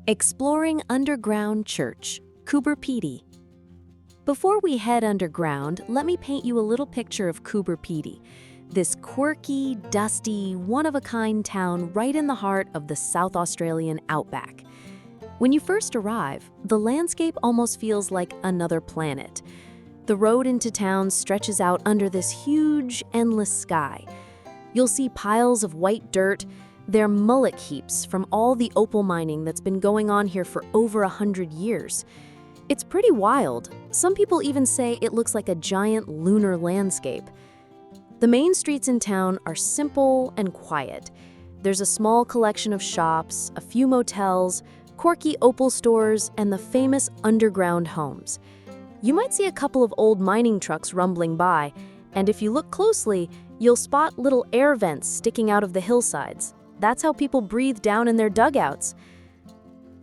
Exploring Underground Church, Coober Pedy. Before we head underground, let me paint you a little picture of Coober Pedy, this quirky, dusty, one-of-a-kind town right in the heart of the South Australian outback. When you first arrive, the landscape almost feels like another planet. The road into town stretches out under this huge, endless sky. You'll see piles of white dirt. They're mullock heaps from all the opal mining that's been going on here for over 100 years. It's pretty wild. Some people even say it looks like a giant lunar landscape. The main streets in town are simple and quiet. There's a small collection of shops, a few motels, quirky opal stores, and the famous underground homes. You might see a couple of old mining trucks rumbling by, and if you look closely, you'll spot little air vents sticking out of the hillsides. That's how people breathe down in their dugouts.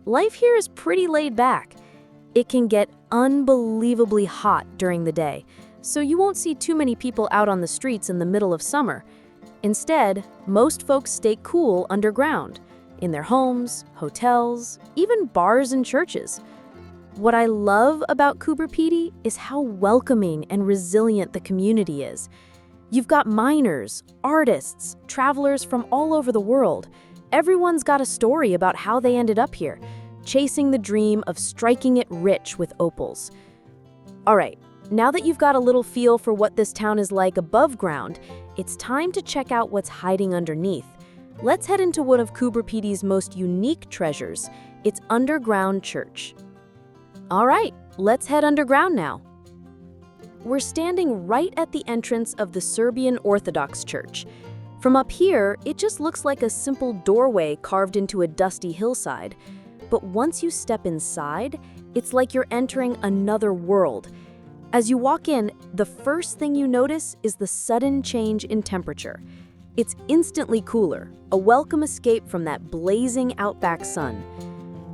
Life here is pretty laid back. It can get unbelievably hot during the day, so you won't see too many people out on the streets in the middle of summer. Instead, most folks stay cool underground, in their homes, hotels, even bars and churches. What I love about Coober Pedy is how welcoming and resilient the community is. You've got miners, artists, travelers from all over the world. Everyone's got a story about how they ended up here, chasing the dream of striking it rich with opals. All right, now that you've got a little feel for what this town is like above ground, it's time to check out what's hiding underneath. Let's head into one of Coober Pedy's most unique treasures, its underground church. All right, let's head underground now. We're standing right at the entrance of the Serbian Orthodox Church. From up here, it just looks like a simple doorway carved into a dusty hillside. But once you step inside, it's like you're entering another world. As you walk in, the first thing you notice is the sudden change in temperature. It's instantly cooler, a welcome escape from that blazing outback sun.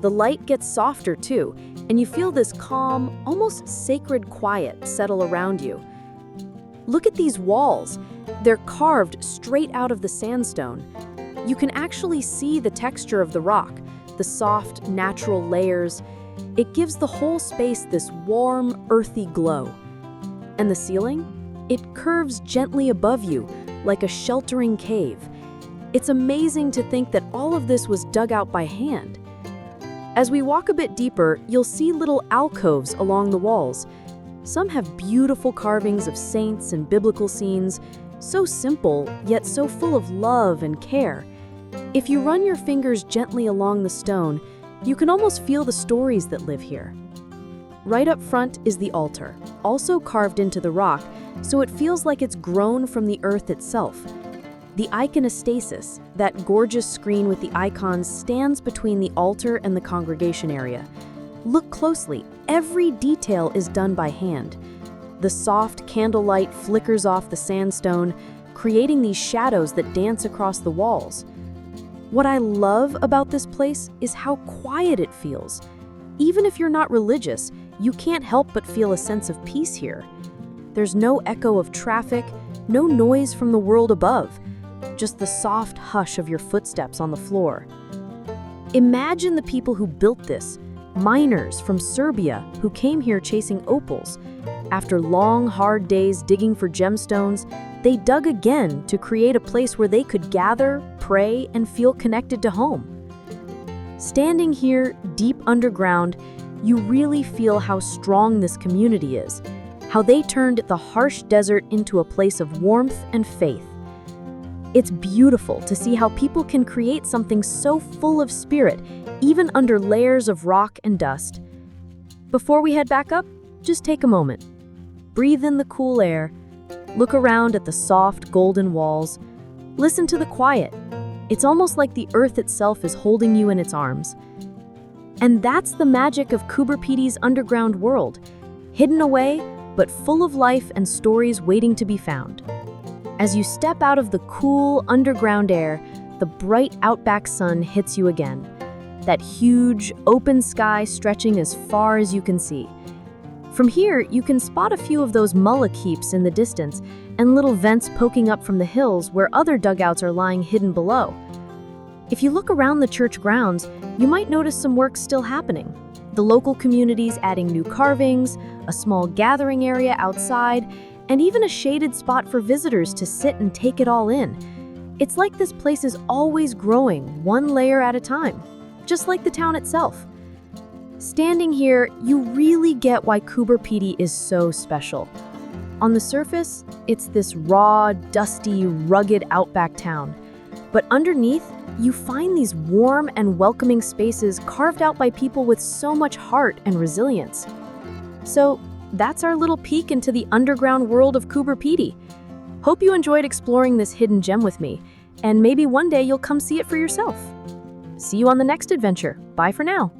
The light gets softer too, and you feel this calm, almost sacred quiet settle around you. Look at these walls. They're carved straight out of the sandstone. You can actually see the texture of the rock, the soft, natural layers. It gives the whole space this warm, earthy glow. And the ceiling? It curves gently above you, like a sheltering cave. It's amazing to think that all of this was dug out by hand. As we walk a bit deeper, you'll see little alcoves along the walls. Some have beautiful carvings of saints and biblical scenes, so simple, yet so full of love and care. If you run your fingers gently along the stone, you can almost feel the stories that live here. Right up front is the altar, also carved into the rock, so it feels like it's grown from the earth itself. The iconostasis, that gorgeous screen with the icons, stands between the altar and the congregation area. Look closely, every detail is done by hand. The soft candlelight flickers off the sandstone, creating these shadows that dance across the walls. What I love about this place is how quiet it feels. Even if you're not religious, you can't help but feel a sense of peace here. There's no echo of traffic, no noise from the world above. Just the soft hush of your footsteps on the floor. Imagine the people who built this, miners from Serbia who came here chasing opals. After long, hard days digging for gemstones, they dug again to create a place where they could gather, pray, and feel connected to home. Standing here, deep underground, you really feel how strong this community is, how they turned the harsh desert into a place of warmth and faith. It's beautiful to see how people can create something so full of spirit, even under layers of rock and dust. Before we head back up, just take a moment. Breathe in the cool air, look around at the soft golden walls, listen to the quiet. It's almost like the earth itself is holding you in its arms. And that's the magic of Coober Pedy's underground world, hidden away, but full of life and stories waiting to be found. As you step out of the cool underground air, the bright outback sun hits you again. That huge, open sky stretching as far as you can see. From here, you can spot a few of those mullock heaps in the distance and little vents poking up from the hills where other dugouts are lying hidden below. If you look around the church grounds, you might notice some work still happening. The local community's adding new carvings, a small gathering area outside, and even a shaded spot for visitors to sit and take it all in. It's like this place is always growing, one layer at a time, just like the town itself. Standing here, you really get why Coober Pedy is so special. On the surface, it's this raw, dusty, rugged outback town. But underneath, you find these warm and welcoming spaces carved out by people with so much heart and resilience. So that's our little peek into the underground world of Coober Pedy. Hope you enjoyed exploring this hidden gem with me, and maybe one day you'll come see it for yourself. See you on the next adventure. Bye for now.